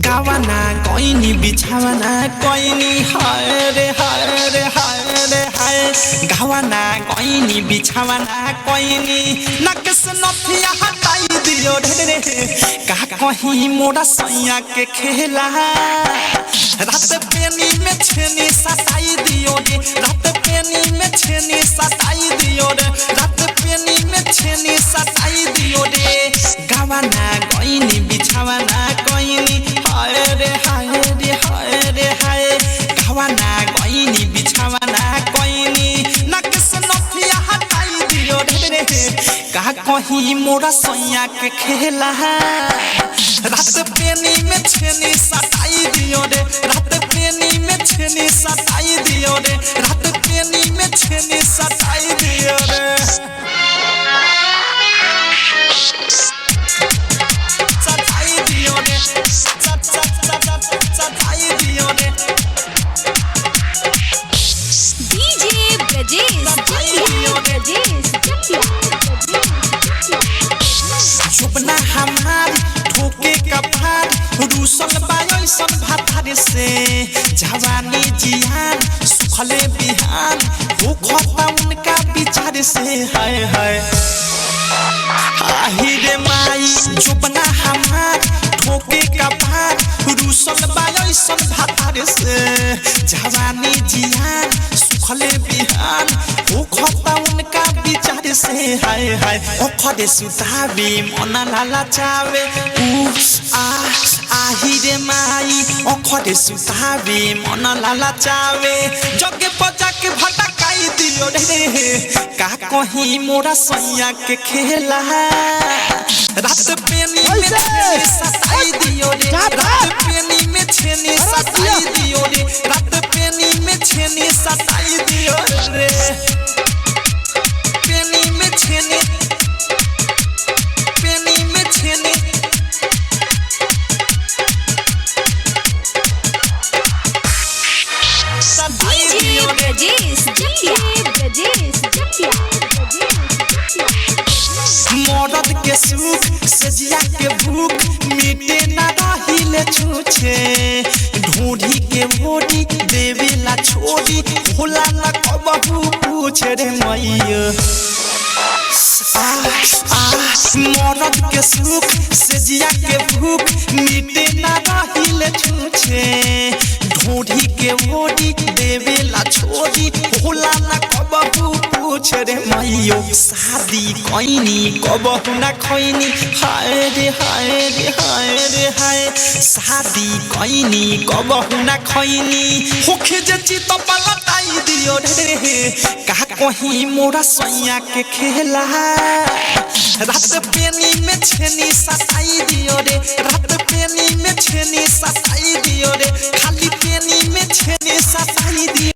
गावाना कोइनी बिछावाना कोइनी हाय रे हाय रे हाय रे हाय गावाना कोइनी बिछावाना कोइनी नकस नथिया हटाई दियो रे का कहीं मोरा सैया के खेला रात पेनी में छेनी सताई दियो रे रात पेनी में छेनी सताई दियो रे रात पेनी में छेनी सताई दियो रे गावाना कोइनी बिछावाना कोइनी हाय रे हाय रे हाय रे हाय गावाना कोइनी बिछावाना कोइनी नकस नथिया हटाई दियो रे का कहीं मोरा सैया के खेला रात पेनी में छेनी सताई दियो रे रात पेनी में छेनी सताई दियो रे रात पेनी में छेनी सताई दियो रे सताई दियो रे सताई दियो रे डीजे ब्रजेश चुपना हमार ठोके कपार रूसल बायो सब भातार से जवानी जियान सुखले बिहान वो खता उनका विचार से हाय हाय आही रे माई चुपना हमार ठोके कपार रूसल बायो सब भातार से जवानी जियान सुखले बिहान वो खता उनका विचार से हाय हाय ओखरे सुतावी मना लाला चावे आही रे माई ओखरे सुतावी मना लाला चावे जगे पजा के भटकाई दियो रे का कहीं मोरा सैया के खेला रात पेनी में छेनी सताई दियो रे रात पेनी में छेनी सताई दियो रे रात पेनी में छेनी सताई दियो रे पेनी में छेनी सताई दियो मरद के सुख सजिया के भूख मिटे ना रहिले छूछे ढूंढी के मोड़ी देवेला छोड़ी भोला ना कबहू पूछे रे मैया मरद के सुख सजिया के भूख मिटे ना रहिले छूछे ढूंढी के मोड़ी देवेला छोड़ी भोला ना कबहू पूछे रे मैयो शादी कोइनी कबहू ना खोइनी हाय रे हाय रे हाय रे हाय शादी कोइनी कबहू ना खोइनी होखे जे चित पलटाई दियो रे का कहीं मोरा सैया के खेला रात पेनी में छेनी सताई दियो रे रात पेनी में छेनी सताई